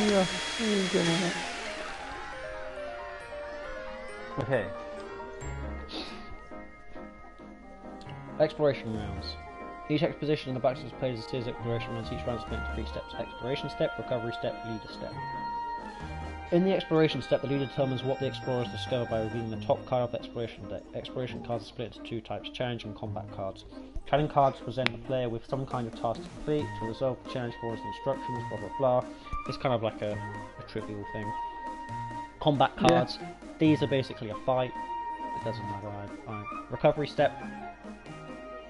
Yeah, you're gonna... Okay. Exploration rounds. Each exposition in the Blackstone plays a series of exploration rounds. Each round split into 3 steps: exploration step, recovery step, leader step. In the exploration step, the leader determines what the explorers discover by revealing the top card of the exploration deck. Exploration cards are split into 2 types: challenge and combat cards. Challenge cards present the player with some kind of task to complete. To resolve the challenge, follows the instructions, blah blah blah. It's kind of like a trivial thing. Combat cards, these are basically a fight. It doesn't matter. Recovery step.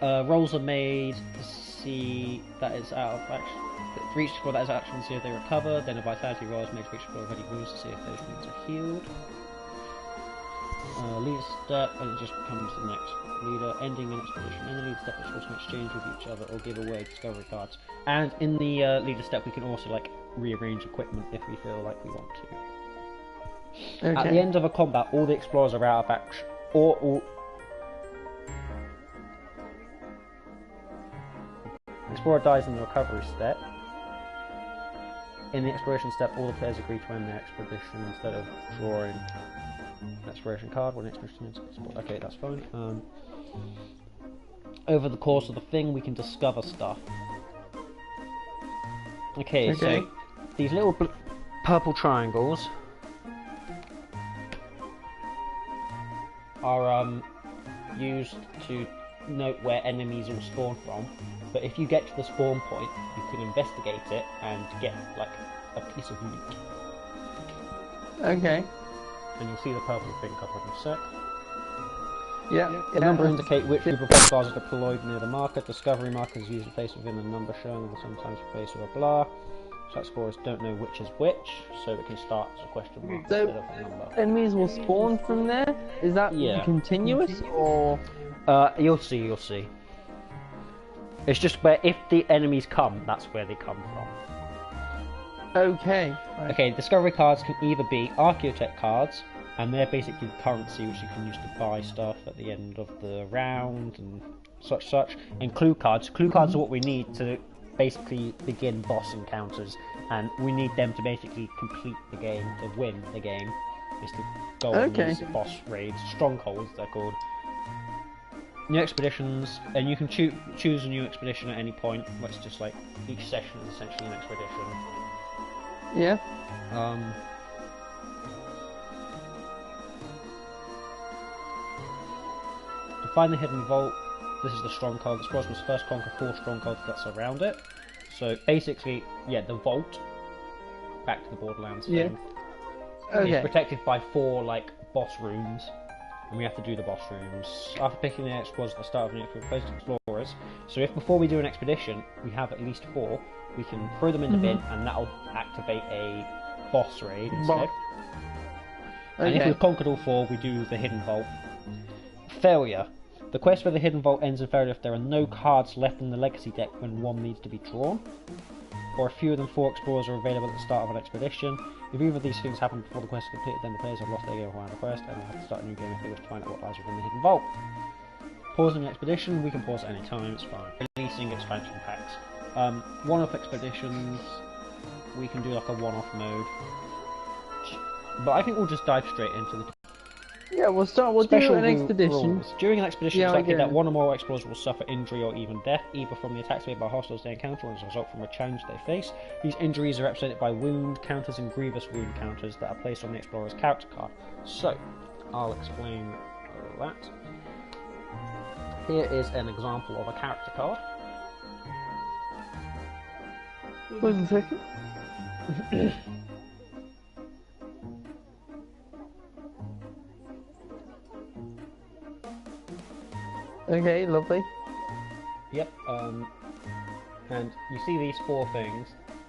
Rolls are made to see that is out of action. For each score that is action, to see if they recover. Then a vitality roll is made for each score of any wounds to see if those wounds are healed. Leader step, and it just becomes the next leader. Ending an expedition. In the leader step, it's also exchange with each other or give away discovery cards. And in the leader step, we can also like rearrange equipment if we feel like we want to. Okay. At the end of a combat, all the explorers are out of action. Explorer dies in the recovery step. In the exploration step, all the players agree to end their expedition instead of drawing an exploration card when expedition is explored. Okay, that's fine. Over the course of the thing, we can discover stuff. Okay. So these little purple triangles are used to note where enemies will spawn from. But if you get to the spawn point, you can investigate it and get like a piece of loot. Okay. And you'll see the purple thing come up in a sec. Yeah. The number indicate which group of boss bars are deployed near the marker. Discovery markers are usually placed within the number shown and sometimes replaced with a blah. So explorers don't know which is which, so it can start as a question mark instead of a number. Enemies will spawn from there? Is that continuous or? You'll see. It's just where if the enemies come, that's where they come from. Okay. Right. Okay, discovery cards can either be archaeotech cards, and they're basically the currency which you can use to buy stuff at the end of the round and such. And clue cards. Clue cards are what we need to basically begin boss encounters, and we need them to basically complete the game, to win the game. Is to go on these boss raids, strongholds they're called. New expeditions, and you can choose a new expedition at any point. It's just like each session is essentially an expedition. Yeah. To find the hidden vault, this is the stronghold. The explorers must first conquer 4 strongholds that surround it. So basically, the vault, back to the Borderlands thing, is protected by 4 like boss rooms. And we have to do the boss rooms. After picking the explorers at the start of the next explorers, so if before we do an expedition we have at least 4, we can throw them in the bin and that'll activate a boss raid instead. And if we've conquered all 4, we do the hidden vault. Failure. The quest for the hidden vault ends in failure if there are no cards left in the legacy deck when one needs to be drawn, or if fewer than 4 explorers are available at the start of an expedition. If either of these things happen before the quest is completed, then the players have lost their game of WarhammerQuest and will have to start a new game if they wish to find out what lies within the hidden vault. Pausing an expedition, we can pause at any time, it's fine. Releasing expansion packs. One-off expeditions, we can do like a one-off mode. But I think we'll just dive straight into the... Yeah, we'll do an expedition. Rules. During an expedition, it's likely that one or more explorers will suffer injury or even death, either from the attacks made by hostiles they encounter or as a result from a challenge they face. These injuries are represented by wound counters and grievous wound counters that are placed on the explorer's character card. So, I'll explain that. Here is an example of a character card. Wait a second. Okay, lovely. Yep, and you see these 4 things,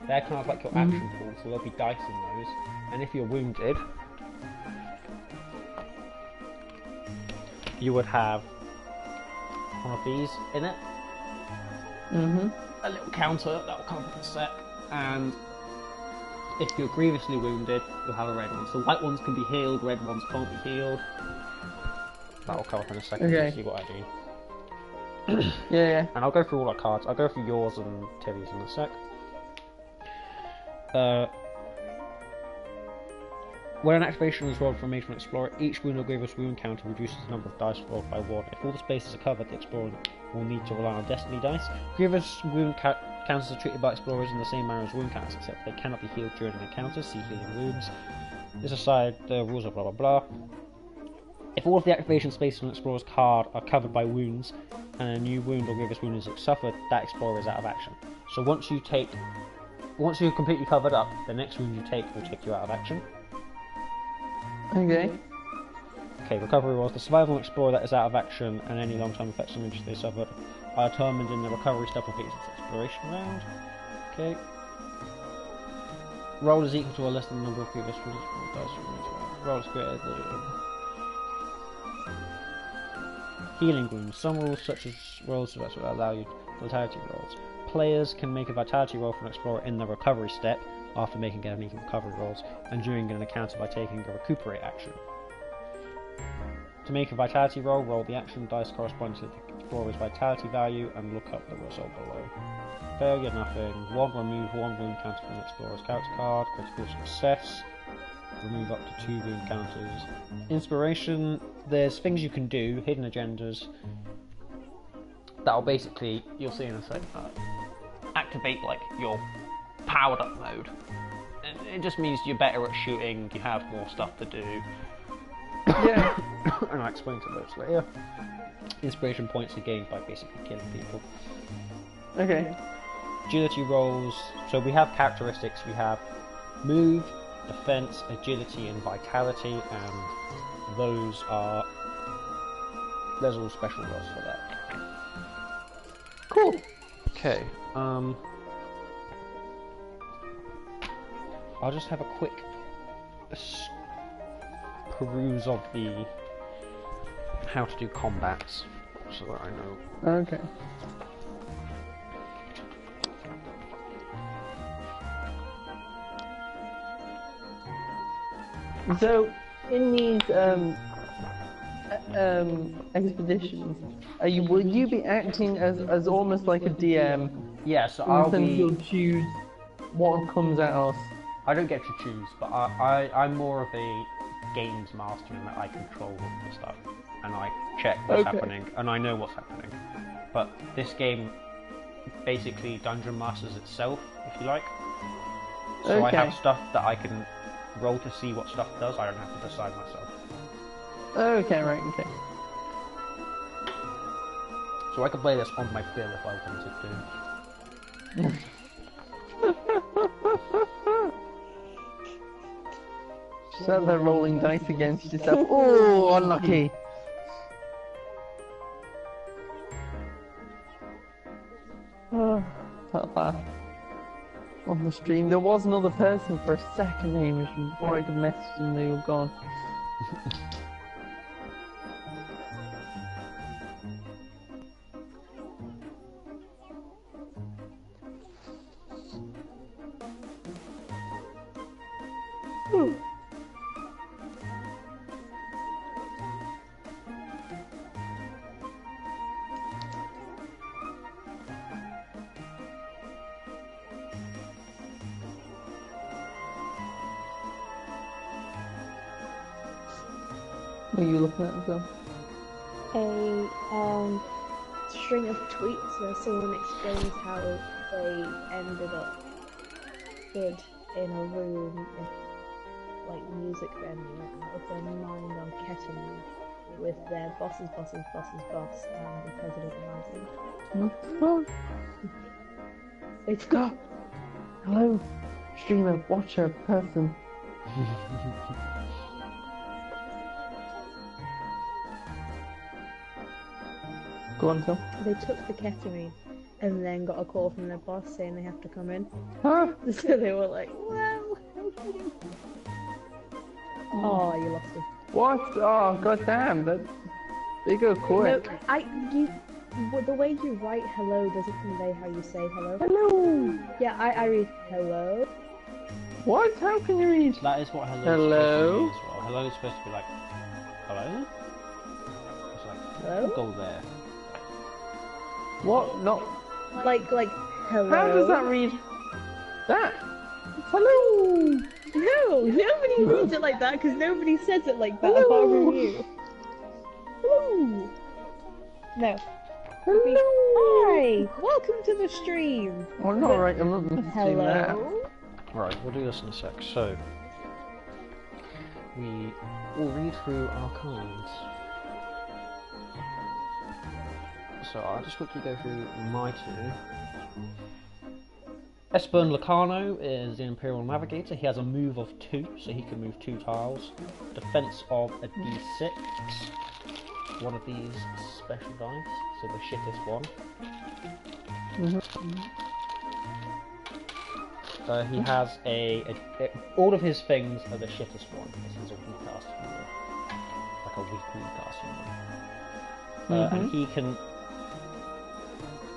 they're kind of like your action pools, so there'll be dice in those, and if you're wounded, you would have one of these in it. A little counter that will come up in a sec, and if you're grievously wounded, you'll have a red one. So white ones can be healed, red ones can't be healed. That will come up in a second to see what I do. Yeah. And I'll go through all our cards. I'll go through yours and Tilly's in a sec. When an activation is rolled from an explorer, each wound or grievous wound counter reduces the number of dice rolled by 1. If all the spaces are covered, the explorer will need to rely on destiny dice. Grievous wound counters are treated by explorers in the same manner as wound counters, except they cannot be healed during an encounter. See healing wounds. This aside, the rules are blah blah blah. If all of the activation spaces on an explorer's card are covered by wounds, and a new wound or grievous wound is suffered, that explorer is out of action. So once you're completely covered up, the next wound you take will take you out of action. Okay. Okay, recovery rolls. The survival explorer that is out of action and any long-term effects on which they suffered are determined in the recovery step of each exploration round. Okay. Roll is equal to or less than the number of previous wounds. Roll is greater than... Healing wounds. Some rules, such as rolls, will allow you vitality rolls. Players can make a vitality roll for an explorer in the recovery step after making any recovery rolls, and during an encounter by taking a recuperate action. To make a vitality roll, roll the action dice corresponding to the explorer's vitality value and look up the result below. Failure, nothing. 1, remove 1 wound counter from the explorer's character card. Critical success. Remove up to 2 wound counters. Inspiration, there's things you can do, hidden agendas, that'll basically, you'll see in a sec, activate like your powered up mode. It just means you're better at shooting, you have more stuff to do. Yeah. And I'll explain to those later. Inspiration points are gained by basically killing people. Okay. Agility rolls, so we have characteristics, we have move, defense, agility and vitality, and there's all special rolls for that. Cool. Okay, I'll just have a quick peruse of the how to do combats so that I know. Okay. So, in these expeditions, will you be acting as almost like a DM? Yeah, so I'll be. You'll choose what comes out. I don't get to choose, but I'm more of a games master in that I control the stuff and I check what's happening and I know what's happening. But this game basically dungeon masters itself, if you like. So I have stuff that I can roll to see what stuff does. I don't have to decide myself. Okay, right, okay. So I could play this on my bill if I wanted to. So they're rolling dice against yourself. Oh, unlucky. Oh, felt bad. On the stream, there was another person for a second, Hamish, and before I could message them, they were gone. What are you looking at as well? A string of tweets where someone explains how they ended up hid in a room in like music venue out of their mind on ketamine with their boss's boss and the president behind them. What? It's got. Hello, streamer, watcher, person. Go on, Phil. They took the ketamine and then got a call from their boss saying they have to come in. Huh? So they were like, well, okay. Oh, you lost him. What? Oh, goddamn! They go quick. No, the way you write hello doesn't convey how you say hello. Hello. Yeah, I read hello. What? How can you read? That is what hello. Hello. Is supposed to be as well. Hello is supposed to be like hello. It's like Hello? go there. What? Not. Like hello. How does that read? That. It's hello. No, nobody reads it like that because nobody says it like that apart from you. Hello. No. Hello. Hi. Welcome to the stream. Oh, no, right, I'm not messaging that. Hello. Right, we'll do this in a sec. So, we will read through our cards. So I'll just quickly go through my two. Esbern Lacano is the Imperial Navigator. He has a move of 2, so he can move 2 tiles. Defense of a d6. One of these special dice, so the shittest one. He has all of his things are the shittest one. This is a weak casting one. Like a weak casting one. And he can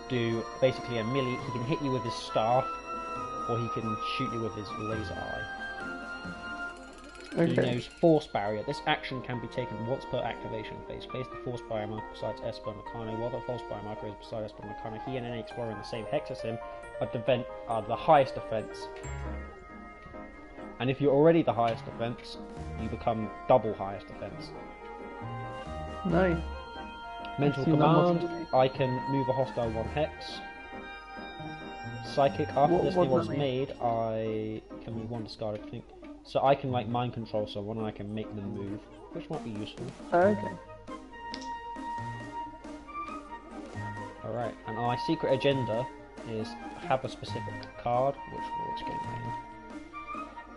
do basically a melee. He can hit you with his staff, or he can shoot you with his laser eye. Okay. He knows Force Barrier. This action can be taken once per activation phase. Place the Force Barrier marker besides Esper Meccano. While the Force Barrier marker is beside Esper Meccano, he and any explorer in the same hex as him are the highest defense. And if you're already the highest defense, you become double highest defense. Nice. Mental Command, I can move a hostile 1 hex. Psychic, after this thing was made, I can move 1 discarded thing. So I can like mind control someone and I can make them move, which might be useful. Okay. Alright, and our secret agenda is have a specific card, which we'll explain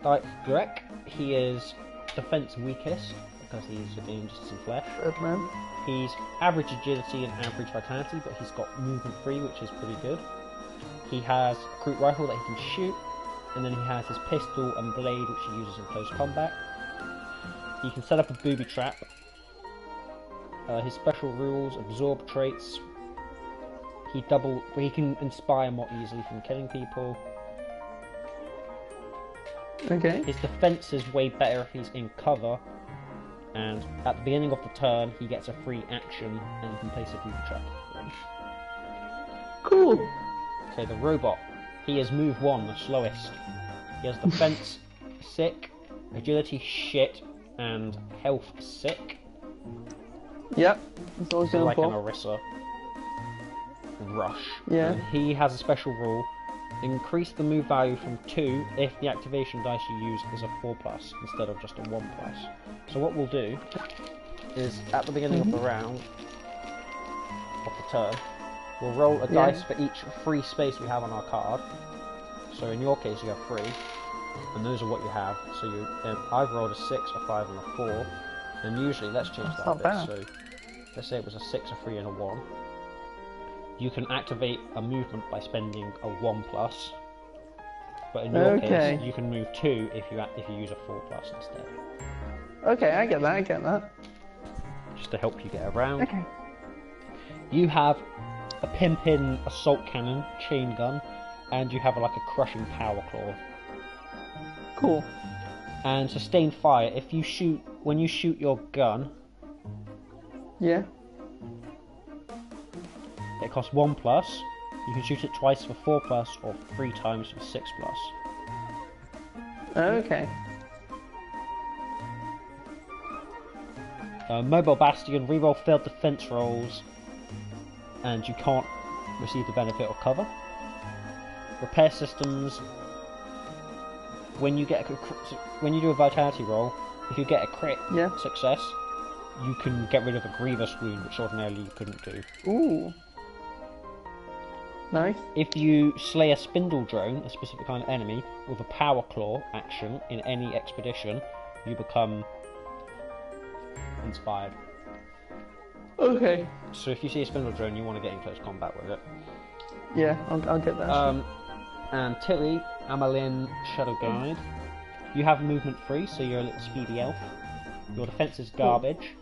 later. Grek, he is defense weakest because he's within just some flesh. Good man. He's average agility and average vitality, but he's got movement 3, which is pretty good. He has a crude rifle that he can shoot, and then he has his pistol and blade, which he uses in close combat. He can set up a booby trap. His special rules: absorb traits. He can inspire more easily from killing people. Okay. His defense is way better if he's in cover, and at the beginning of the turn, he gets a free action, and you can place a booby trap for free. Cool. Okay, the robot. He is move 1, the slowest. He has defense sick, agility shit, and health sick. Yep. That's always So going like an for. Orisa. Rush. Yeah. And he has a special rule. Increase the move value from 2 if the activation dice you use is a 4+ instead of just a 1+. So what we'll do is at the beginning of the round, of the turn, we'll roll a dice for each free space we have on our card. So in your case you have 3, and those are what you have. So I've rolled a 6, a 5 and a 4, and usually, let's change that a bit. Bad. So let's say it was a 6, a 3 and a 1. You can activate a movement by spending a 1+, but in your case you can move 2 if you use a 4+ instead. Okay, I get that. Just to help you get around. Okay. You have a pimpin assault cannon, chain gun, and you have like a crushing power claw. Cool. And sustained fire. When you shoot your gun, Yeah. it costs 1+. You can shoot it twice for 4+, or 3 times for 6+. Okay. Mobile Bastion, reroll failed defense rolls, and you can't receive the benefit of cover. Repair systems. When you do a vitality roll, if you get a crit success, you can get rid of a grievous wound, which ordinarily you couldn't do. Ooh. Nice. If you slay a spindle drone, a specific kind of enemy, with a power claw action in any expedition, you become inspired. Okay. So if you see a spindle drone, you want to get in close combat with it. Yeah, I'll get that. And Tilly, Amalyn, Shadow Guide. You have movement 3, so you're a little speedy elf. Your defense is garbage.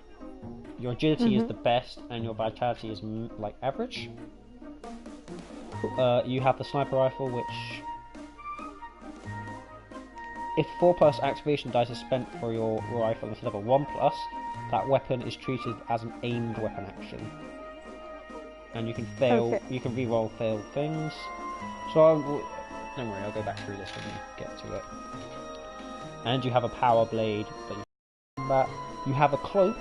Your agility is the best, and your vitality is like average. You have the sniper rifle, which, if 4+ activation dice is spent for your rifle instead of a 1+, that weapon is treated as an aimed weapon action. And you can fail. You can reroll failed things. So don't worry, I'll go back through this when we get to it. and you have a power blade that you have a cloak.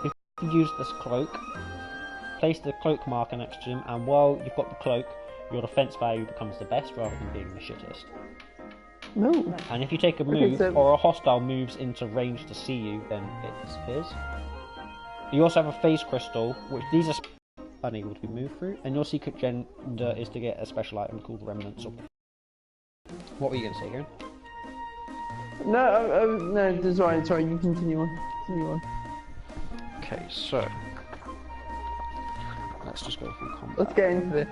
If you use this cloak, place the cloak marker next to him, and while you've got the cloak, your defense value becomes the best rather than being the shittest. No. And if you take a move, or a hostile moves into range to see you, then it disappears. You also have a phase crystal, which these are unable to be moved through, and your secret gender is to get a special item called Remnants of... What were you going to say, Kieran? No, sorry, you continue on. Okay, so... let's just go through combat. Let's get into this.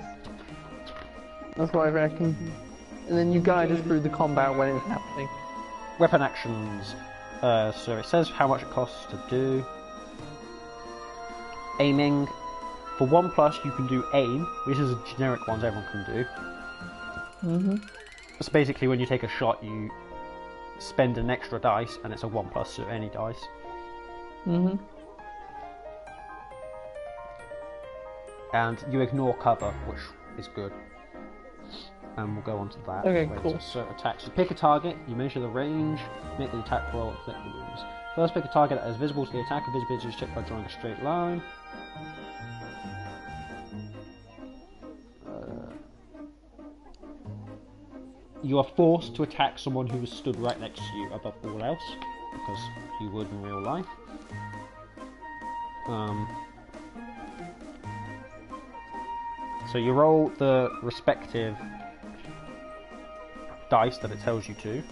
That's what I reckon. And then you guide us through the combat when it's happening. Weapon actions. So it says how much it costs to do. Aiming. For 1+, you can do aim, which is a generic one everyone can do. So basically when you take a shot, you spend an extra dice, and it's a 1+, so any dice. And you ignore cover, which is good. And we'll go on to that. Okay, cool. So attacks. You pick a target, you measure the range, make the attack roll, and inflict the wounds. First, pick a target that is visible to the attacker. Visibility is checked by drawing a straight line. You are forced to attack someone who is stood right next to you above all else, because you would in real life. So you roll the respective dice that it tells you to.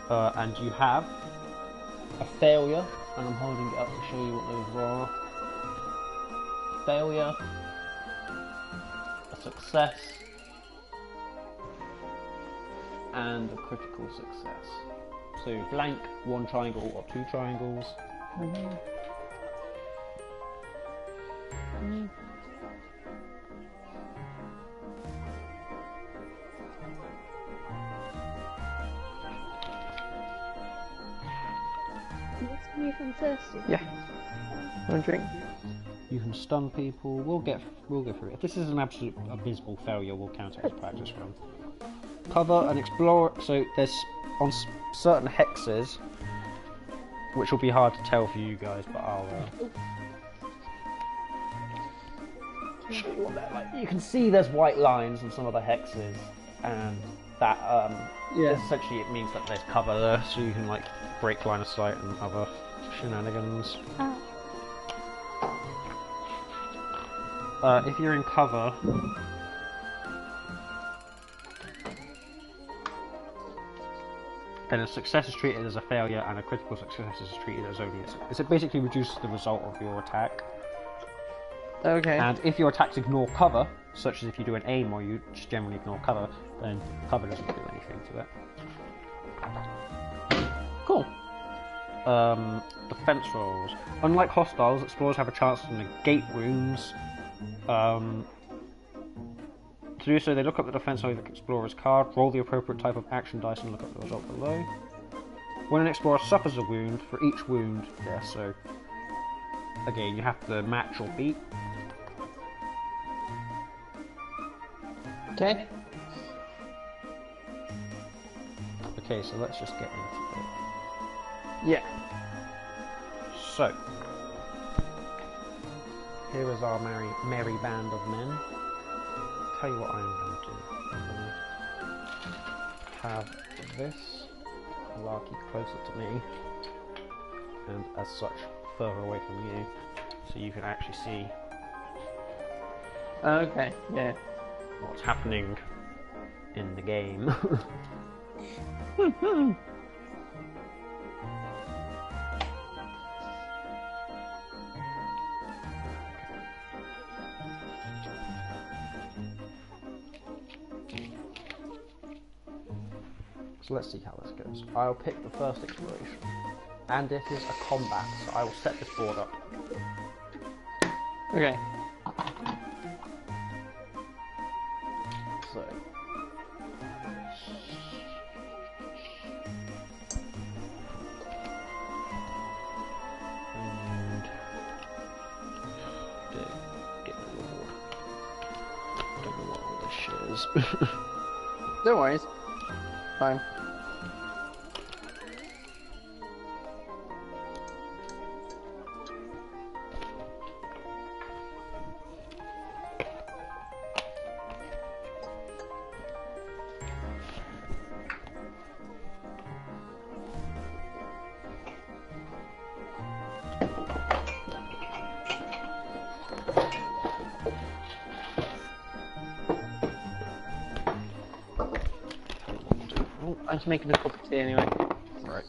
And you have a failure, and I'm holding it up to show you what those are. Failure, a success, and a critical success. So blank, 1 triangle or 2 triangles. You from thirsty? Yeah. Want a drink? You can stun people. We'll get through it. If this is an absolute abysmal failure, we'll count it as a practice run. Cover and explore. So there's on certain hexes, which will be hard to tell for you guys, but I'll show you what they're like. You can see there's white lines on some of the hexes, and that essentially it means that there's cover there, so you can like break line of sight and other shenanigans. If you're in cover, then a success is treated as a failure, and a critical success is treated as only it basically reduces the result of your attack. Okay. And if your attacks ignore cover, such as if you do an aim or you just generally ignore cover, then cover doesn't do anything to it. Cool. Defense rolls. Unlike hostiles, explorers have a chance to negate wounds. To do so, they look up the defense of the explorer's card, roll the appropriate type of action dice, and look up the result below. When an explorer suffers a wound, for each wound, so again, you have to match or beat. Okay. Okay, so let's just get into it. Yeah. So, here is our merry band of men. Tell you what I'm going to do. I'm going to have this hierarchy closer to me, and as such further away from you, so you can actually see Okay, yeah. what's happening in the game. So let's see how this goes. I'll pick the first exploration, and it is a combat, so I will set this board up. Okay. So, and get the reward. Don't know what all this shit is. No worries. Fine. I'm just making a cup of tea anyway. Right.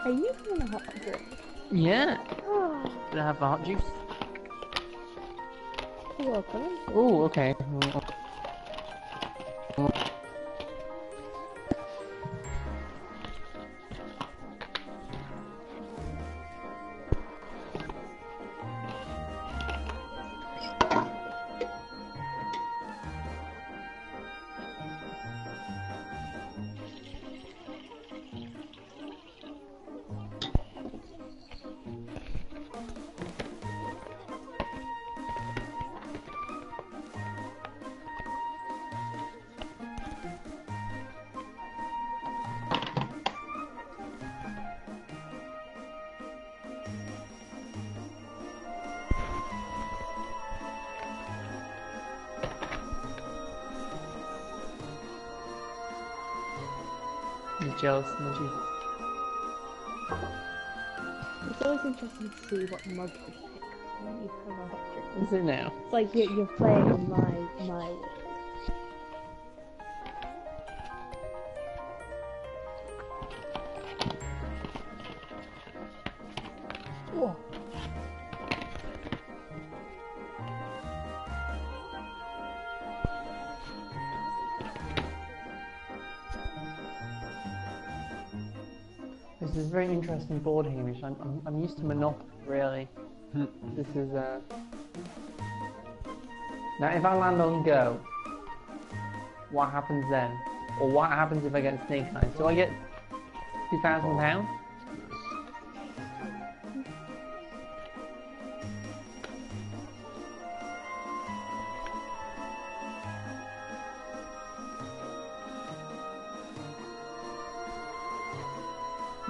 Are you having a hot drink? Yeah. Oh, Did I have a hot juice? you're welcome. Oh, okay. You're jealous, Mudgy. It's always interesting to see what mug you pick when you have a hot drink. Is it now? It's like you're playing in my world. Whoa. This is a very interesting board, Hamish. I'm used to Monopoly, really. This is Now, if I land on go, what happens then? Or what happens if I get snake eyes? Do I get £2,000?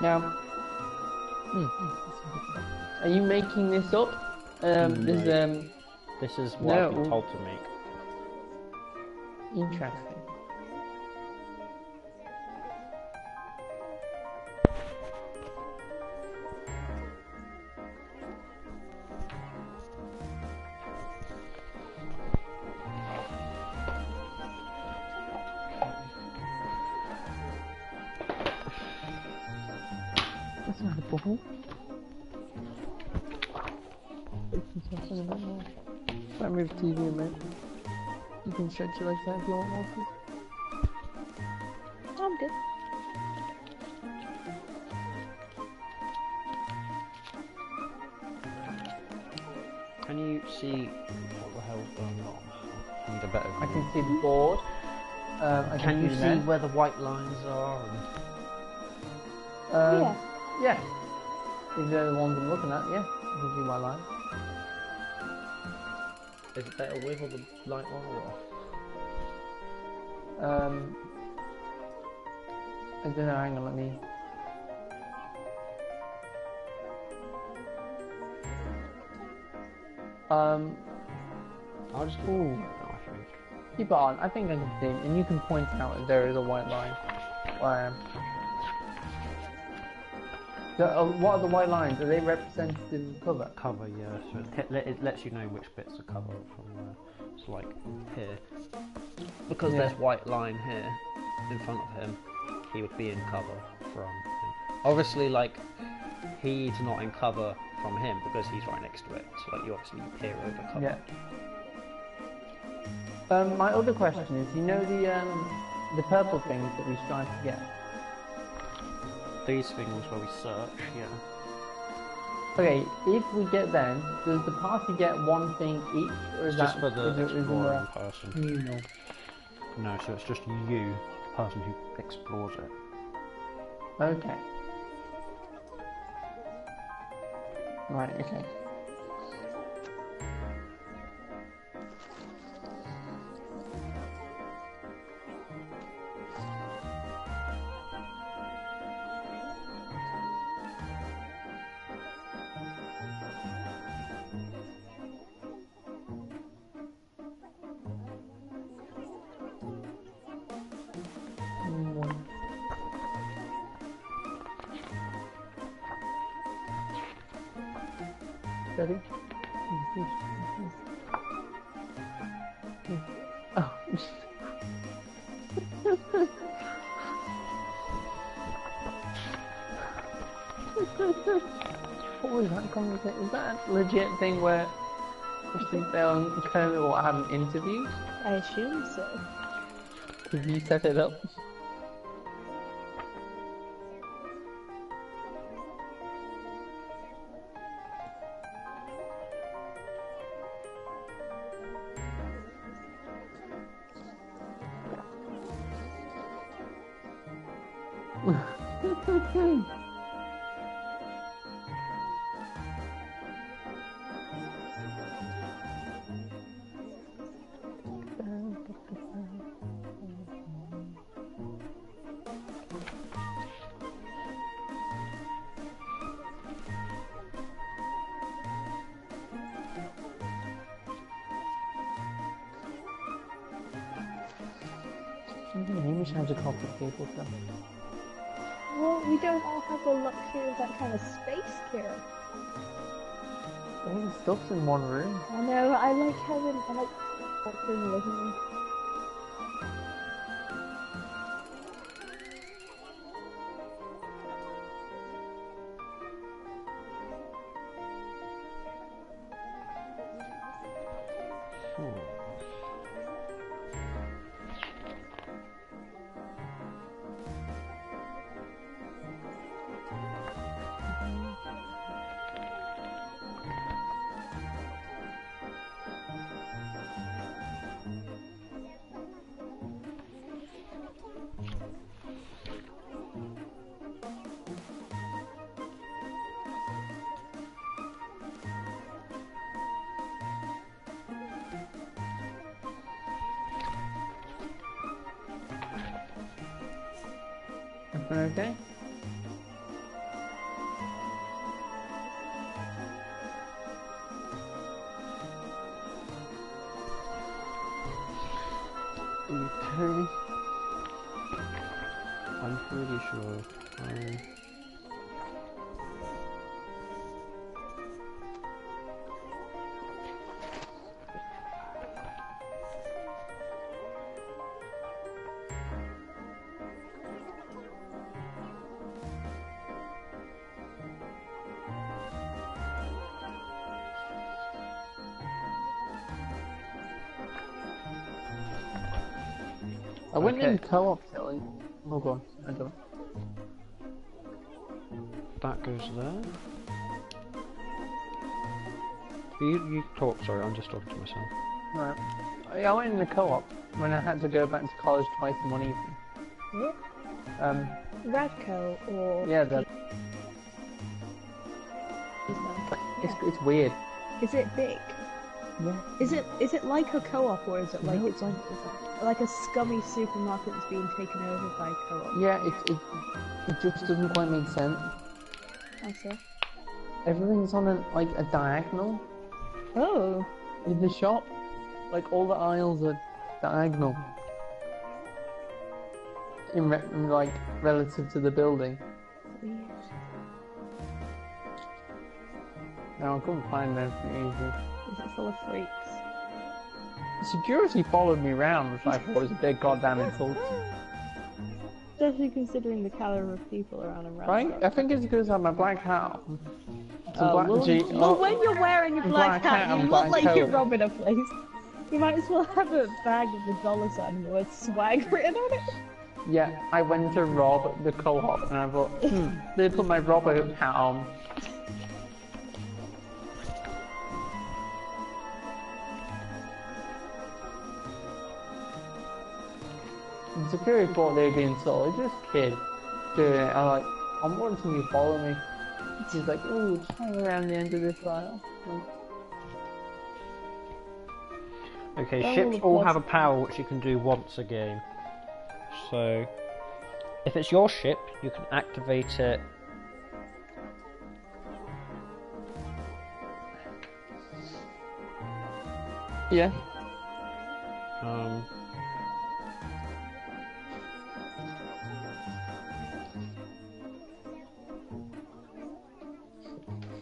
Now, are you making this up? This is what I've been told to make. Interesting. That's not a bubble. If I move TV a minute, you can stretch your legs out if you want, Walter. I'm good. Can you see what the hell's going on? I need a better I view. can see the board. Can you the see men. where the white lines are? Yeah. Yeah. If they're the ones I'm looking at, yeah. I can see my line. Is it better with or the light on or off? I don't know, hang on, let me... I'll just keep it on, I think. Keep it on, I think I can see it, and you can point out if there is a white line where I am. So, what are the white lines? Are they representative of cover? Cover, yeah. So it lets you know which bits are cover from where. So like here, because there's white line here in front of him, he would be in cover from him. Obviously, like he's not in cover from him because he's right next to it. So like you obviously peer over cover. Yeah. My other question is, you know the purple things that we strive to get? these things where we search, yeah. Okay, if we get them, does the party get one thing each, or is Just that for the exploring is person. communal? No, so it's just you, the person who explores it. Okay. Right. Okay. Ready? Oh. What was that conversation? Is that a legit thing where Christian Bale and Kermit will have an interview? I assume so. Did you set it up? Hamish has a complicated stuff. Well, we don't all have the luxury of that kind of space, Kira. All the stuff's in one room. I know, I like having in the living room. Okay. Okay. I'm pretty sure. I went Okay. in co-op selling. Oh god, I don't. That goes there. You talk, sorry, I'm just talking to myself. Right. I went in the co-op when I had to go back to college twice in one evening. Yeah. Radco or... Yeah, that. It's weird. Is it big? Yeah. Is it like a co-op or is it like No. it's like a scummy supermarket that's being taken over by a co-op? Yeah, it just doesn't quite make sense. I see. Everything's on a diagonal Oh. in the shop. Like all the aisles are diagonal. In like relative to the building. Weird. Now I couldn't find anything easy. Is it full of freaks? Security followed me around, which I thought was a big goddamn insult. Especially considering the caliber of people around and Right? I think it's because I have my black hat on. Well, when you're wearing a black hat, you and look black like you're coat. robbing a place. You might as well have a bag with the dollar sign and the word swag written on it. Yeah, I went to rob the co-op and I thought, they put my robber hat on. The security thought they were being silly. It's just a kid doing it. I'm wanting you to follow me. He's like, ooh, just hang around the end of this aisle. Okay, Oh, ships all yes. have a power which you can do once a game. So, if it's your ship, you can activate it. Yeah.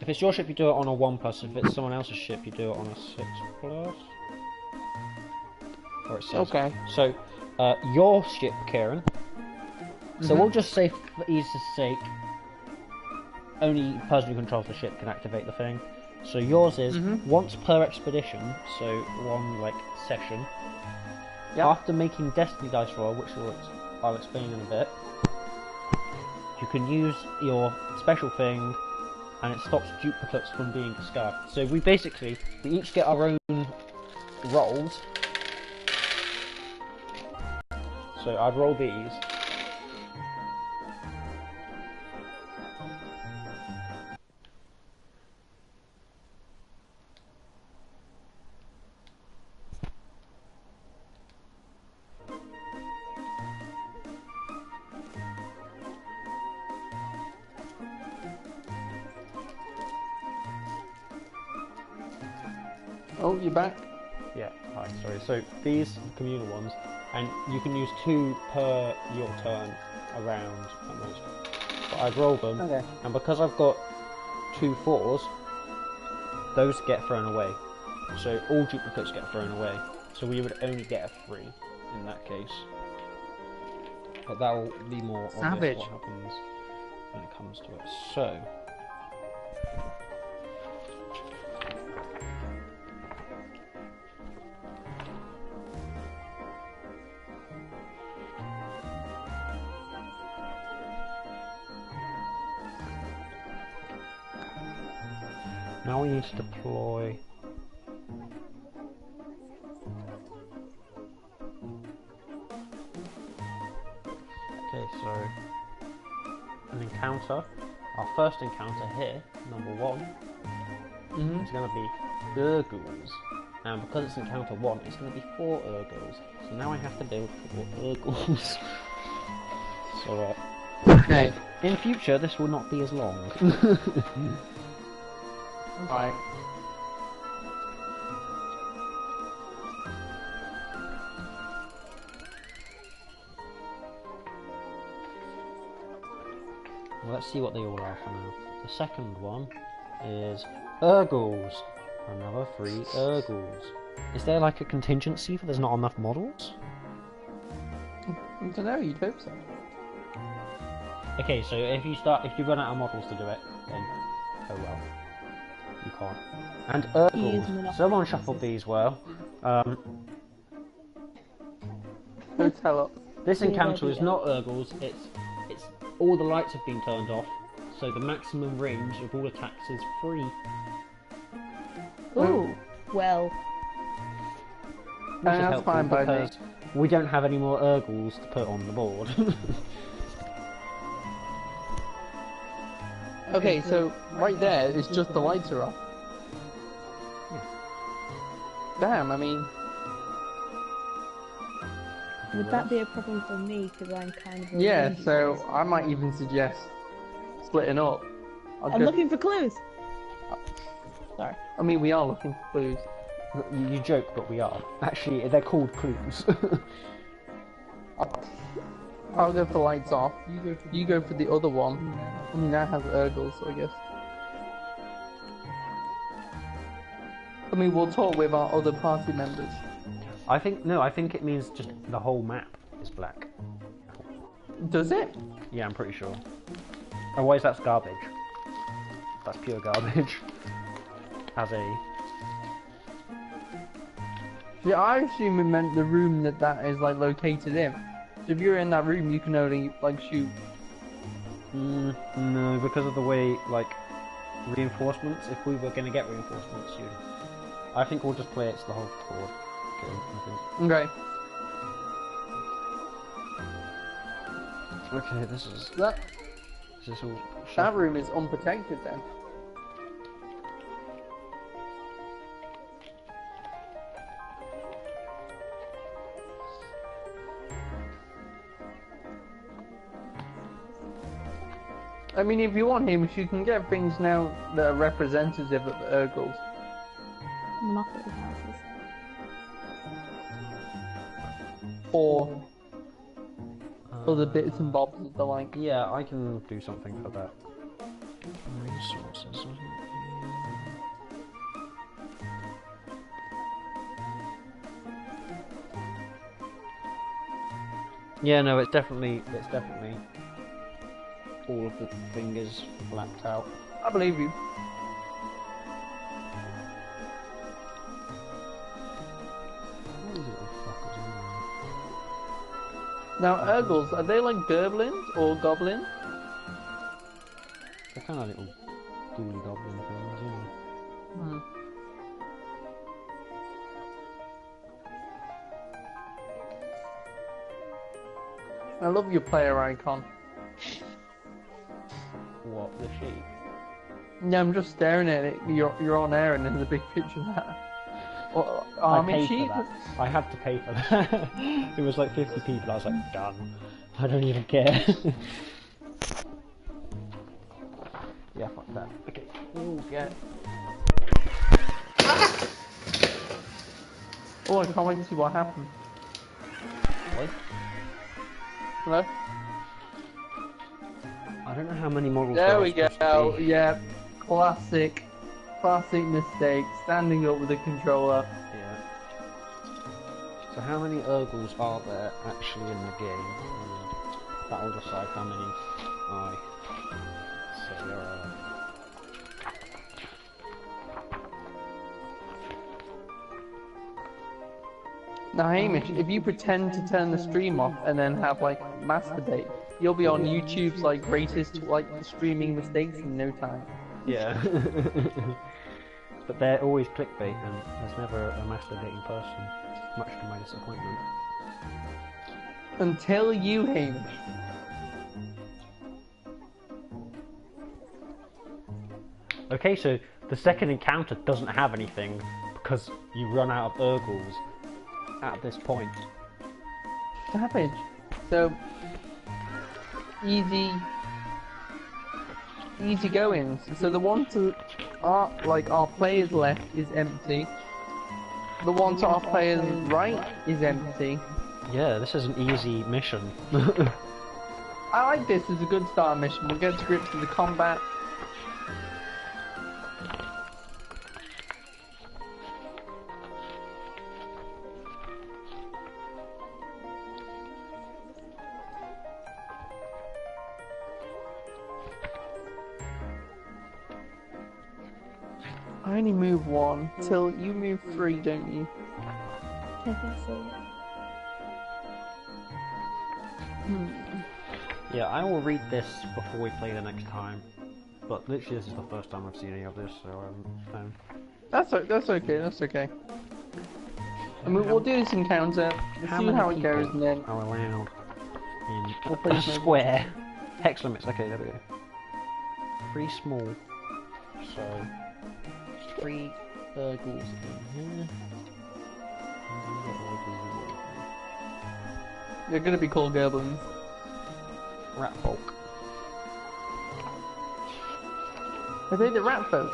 If it's your ship, you do it on a 1+. If it's someone else's ship, you do it on a 6+. Or it says. Okay. So, your ship, Kieran. So we'll just say, for ease's sake, only person who controls the ship can activate the thing. So yours is once per expedition, so one session. Yep. After making Destiny dice roll, which I'll explain in a bit, you can use your special thing, and it stops duplicates from being discarded. So we each get our own rolls. So I'd roll these. Oh, you're back? Yeah, hi, sorry. So these are communal ones, and you can use 2 per your turn around at most. But I'd roll them, and because I've got 2 4s, those get thrown away. So all duplicates get thrown away. So we would only get a 3 in that case. But that will be more obvious what happens when it comes to it. So. Now we need to deploy. Okay, so an encounter. Our first encounter here, number 1, is going to be Urgles. And because it's encounter 1, it's going to be 4 Urgles. So now I have to build 4 Urgles. So, Okay. in future, this will not be as long. Right. Well, let's see what they all are for now. The second one is Urgles. Another 3 Urgles. Is there like a contingency for there's not enough models? I don't know, you'd hope so. Okay, so if you run out of models to do it, then oh well. You can't. And Urgles. Someone shuffled these well. Go tell up. This encounter is not Urgles, it's all the lights have been turned off, so the maximum range of all attacks is 3. Ooh, well. Which is That's helpful fine by me. because we don't have any more Urgles to put on the board. Okay, so right there, it's just the lights are off. Yeah. Damn, I mean... Would that be a problem for me, because I'm kind of a Yeah, lazy so person? I might even suggest splitting up. I'm looking for clues! Sorry. I mean, we are looking for clues. You joke, but we are. Actually, they're called clues. I'll go for lights off. You go for the other one. I mean, that has Urgles, so I guess. I mean, we'll talk with our other party members. I think it means just the whole map is black. Does it? Yeah, I'm pretty sure. Otherwise, that's garbage. That's pure garbage. As a... Yeah, I assume it meant the room that is like located in. If you're in that room, you can only like shoot. No, because of the way like reinforcements. If we were going to get reinforcements, I think we'll just play it's the whole board game. I think. Okay. Okay, this is That all. that room is unprotected then. I mean, if you want him, you can get things now that are representative of the Urgles. Monopoly houses. Or other bits and bobs of the like. Yeah, I can do something for that. Resources. Yeah, no, it's definitely all of the fingers blacked out. I believe you. What is it, little fuckers anyway? Now, Urgles, are they like Gerblins or Goblins? They're kind of little ghouly goblin things, isn't they? Hmm. I love your player icon. What, the sheep? Yeah, I'm just staring at it. You're on air and there's a big picture of that. Well, I mean, paid sheep. for that. I had to pay for that. It was like 50 people. I was like, done. I don't even care. Yeah, fuck that. Okay. Ooh, yeah. Oh, I can't wait to see what happened. What? Hello? I don't know how many models There we are supposed go. to be. Yeah, classic mistake. Standing up with the controller. Yeah. So how many Urgles are there actually in the game? And that will decide how many I say there are. Now, Hamish, if you pretend to turn the stream off and then have like masturbate, you'll be on YouTube's like greatest like streaming mistakes in no time. Yeah. But they're always clickbait, and there's never a masturbating person, much to my disappointment. Until you, Hamish. Okay, so the second encounter doesn't have anything because you run out of Urgles at this point. Savage. So easy goings. So the one to our players left is empty. The one to our players right is empty. Yeah, this is an easy mission. I like this as a good start mission. We'll get to grips with the combat. I only move one till you move three, don't you? I think so. Yeah, I will read this before we play the next time. But literally, this is the first time I've seen any of this, so That's okay. That's okay. I mean, we'll do this encounter. We'll see how it goes, and then are allowed we'll in play a some- square hex limits. Okay, there we go. 3 small, so 3 Urgles in here. They're gonna be called goblins. Rat folk. Are they the rat folk?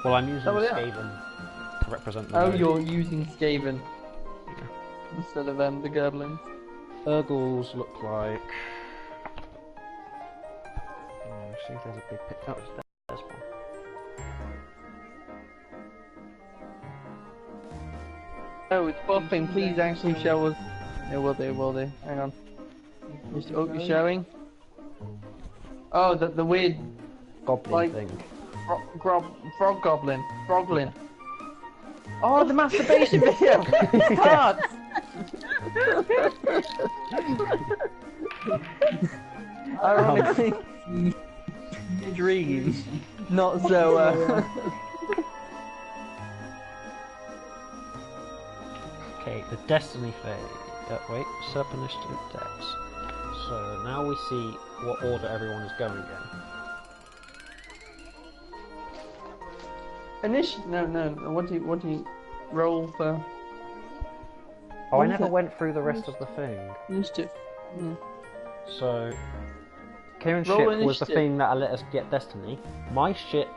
Well, I'm using Oh, yeah. Skaven to represent them. Oh, you're using Skaven instead of the goblins. Urgles look like. See if there's a big picture. Oh, there's one. Oh, it's buffing. Please actually show us. Yeah, will do. Hang on. You're showing? Oh, the weird Goblin like thing. frog goblin. Froglin. Oh, the masturbation video! It starts! Ironically, dreams, not so. Okay, the Destiny phase. Wait, Serp Initiative Dex. So now we see what order everyone is going in. No. What do you roll for? Oh, What I is never it? went through the rest of the thing. Initiative. Yeah. So, Kieran's Roll ship was the initiative. thing that let us get Destiny. My ship,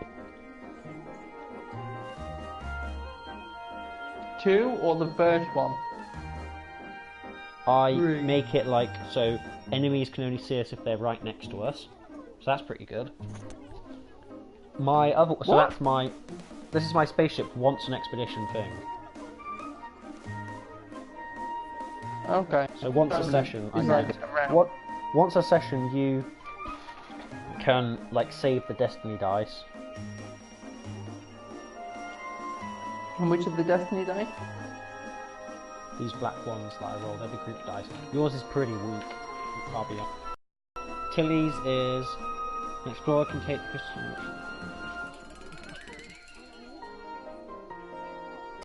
2 or the first one? I 3. make it like so enemies can only see us if they're right next to us. So that's pretty good. My other, so What? that's my, this is my spaceship once an expedition thing. Okay. So once a session, I Is can, that around? what? Once a session, you can like save the Destiny dice. And which of the Destiny dice? These black ones that I roll, they're the group dice. Yours is pretty weak. I'll be honest. Tilly's is an explorer can take the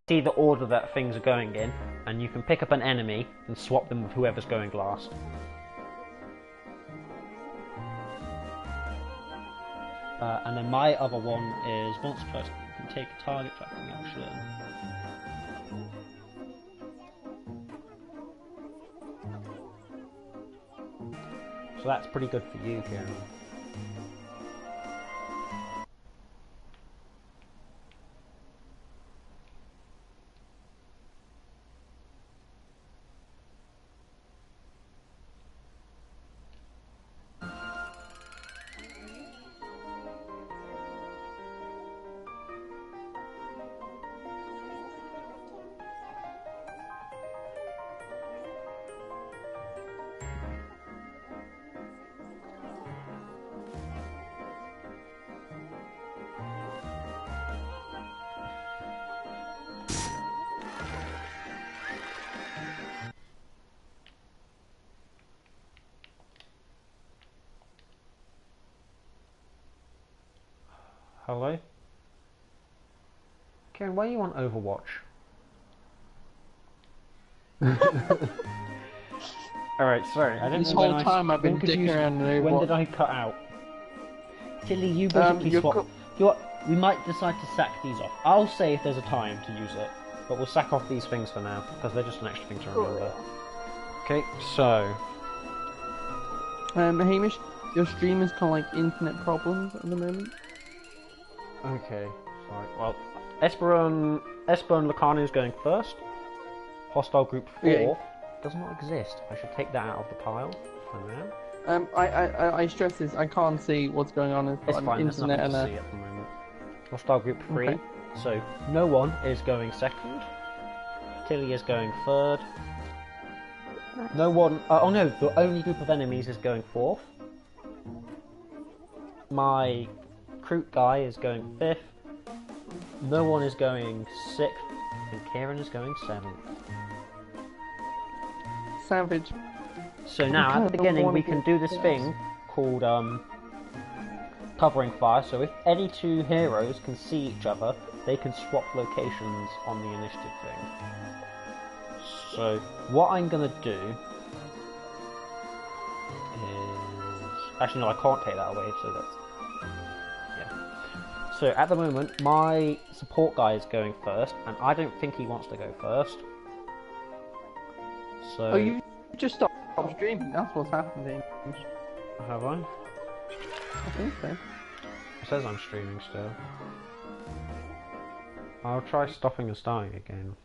see the order that things are going in, and you can pick up an enemy and swap them with whoever's going last. And then my other one is once per person you can take a target tracking action. So that's pretty good for you, Kieran. Hello? Kieran, why are you on Overwatch? Alright, sorry, I don't This know when whole time I've been when could dicking you- around in When Overwatch. did I cut out? Tilly, you basically you're swap. co- You know what? We might decide to sack these off. I'll say if there's a time to use it, but we'll sack off these things for now, because they're just an extra thing to remember. Okay, so... Hamish, your stream is kind of like internet problems at the moment. Okay, sorry. Well, Esperon Lacana is going first. Hostile Group 4 Okay. does not exist. I should take that out of the pile for now. I stress this. I can't see what's going on. It's on fine, there's nothing internet to and see at the moment. Hostile Group 3. Okay. So, no one is going second. Tilly is going third. No one... oh no, the only group of enemies is going fourth. My recruit guy is going 5th. No one is going 6th. And Kieran is going 7th. Savage. So now, at the beginning, we can do this thing called covering fire. So if any two heroes can see each other, they can swap locations on the initiative thing. So what I'm gonna do is... Actually, no, I can't take that away, so that's... Yeah. So at the moment, my support guy is going first, and I don't think he wants to go first. So... Oh, you just stopped streaming. That's what's happening. Have I? I think so. It says I'm streaming still. I'll try stopping and starting again.